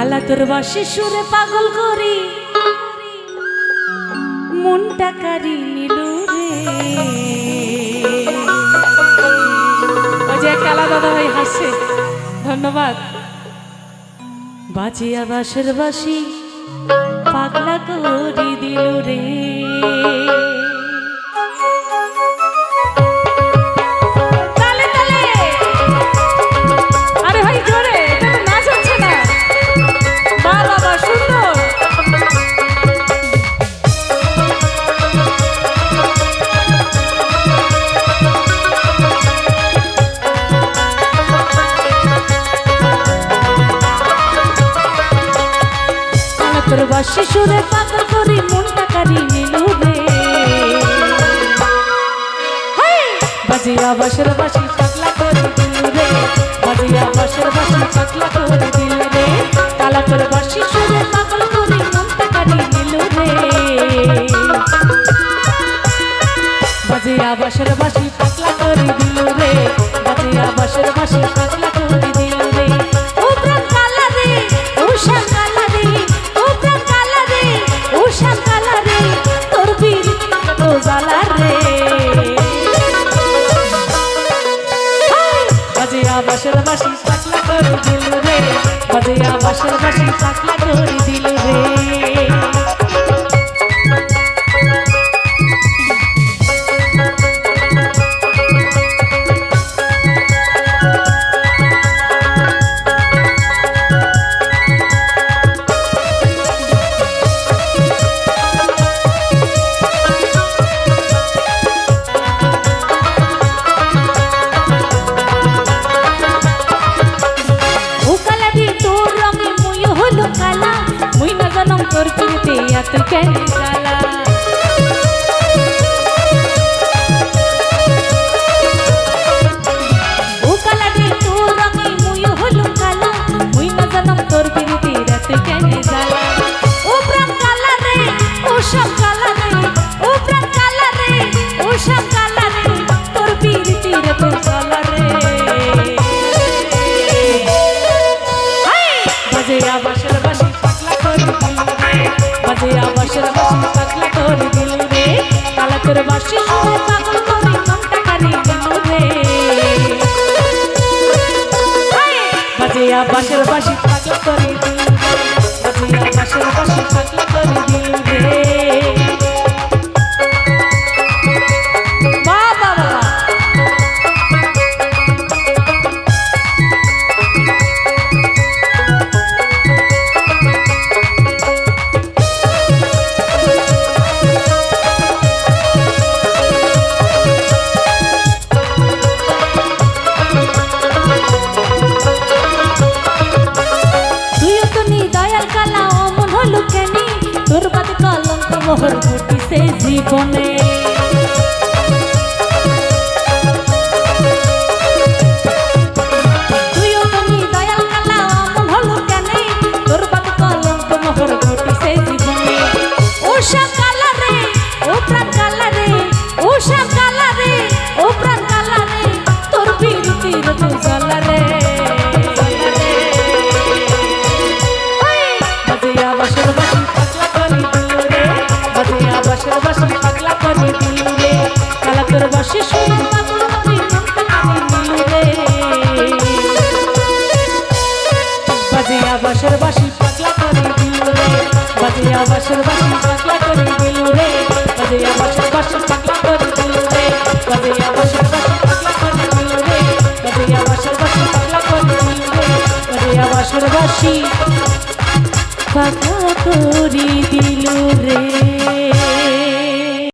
কালা তোর বাসি সুরে পাগল করি মনটা কারি নিল রে। ওই যে কালা দাদা ভাই হাসছে, ধন্যবাদ। বাজিয়া বাসের বাসি পাগলা করি দিল রে। তোর বাসি সুরে পাগল করি মনটা কারি নিল রে। বাজিয়া বাসের বাসি পাগলা করে দিল রে, বাজিয়া বাসের বাসি পাগলা করে দিল রে। কালা তোর বাসি সুরে পাগল করি মনটা কারি নিল রে। বাজিয়া বাসের বাসি পাগলা করে দিল রে, বাজিয়া বাসের বাসি পাগলা করে দিল রে। ও প্রাণ কালা রে, ও শ্যাম কালা রে, ও প্রাণ কালা রে, ও শ্যাম কালা রে, তোর বীর তো জ্বালা রে। বাজিয়া বাসের বাসি পাগলা করে দিল রে, বাজিয়া বাসের বাসি পাগলা করে দিল রে। তোর পিড়িতে এত কেন জ্বালা, ও কালা রে তোর রঙে মুই হলো কালা, মুই না জানম তোর পিড়িতে এত কেন জ্বালা। ও প্রাণ কালা রে, ও শ্যাম কালা রে, ও প্রাণ কালা রে, ও শ্যাম কালা রে, তোর পিড়িতে এত জ্বালা রে। বাজিয়া বাসের বাসি পাগলা করে দিল রে, বাজিয়া বাসের বাসি পাগলা করে দিল রে। কালা তোর বাসি সুরে পাগল করে মনটা কারি দিল রে। বাজিয়া বাসের বাসি পাগলা করে দিল রে, বাজিয়া বাসের বাসি পাগলা করে দিল রে। বাবা বাবা তোর বাদ কলঙ্ক মোহর ঘটিছে জীবনে। তুইও তুমি দয়াল কালা অমন হলো কেন, তোর বাদ কলঙ্ক মোহর ঘটিছে জীবনে। ও শ্যাম কালা রে, ও প্রাণ কালা রে, ও শ্যাম কালা রে, ও প্রাণ কালা রে, তোর পিড়িতির তো জ্বালা রে। বাজিয়া বাসের বাসি পাগলা করে দিল রে, বাজিয়া বাসের বাসি পাগলা করে দিল রে। কালা তোর বাসি সুরে পাগল করে মনটা কারি দিল রে। বাজিয়া বাসের বাসি পাগলা করে দিল রে, বাজিয়া বাসের বাসি পাগলা করে দিল রে। বাজিয়া বাসের বাসি পাগলা করে দিল রে, বাজিয়া বাসের বাসি পাগলা করে দিল রে, বাজিয়া বাসের বাসি পাগলা করে দিল রে, বাজিয়া বাসের বাসি পাগলা করে দিল রে।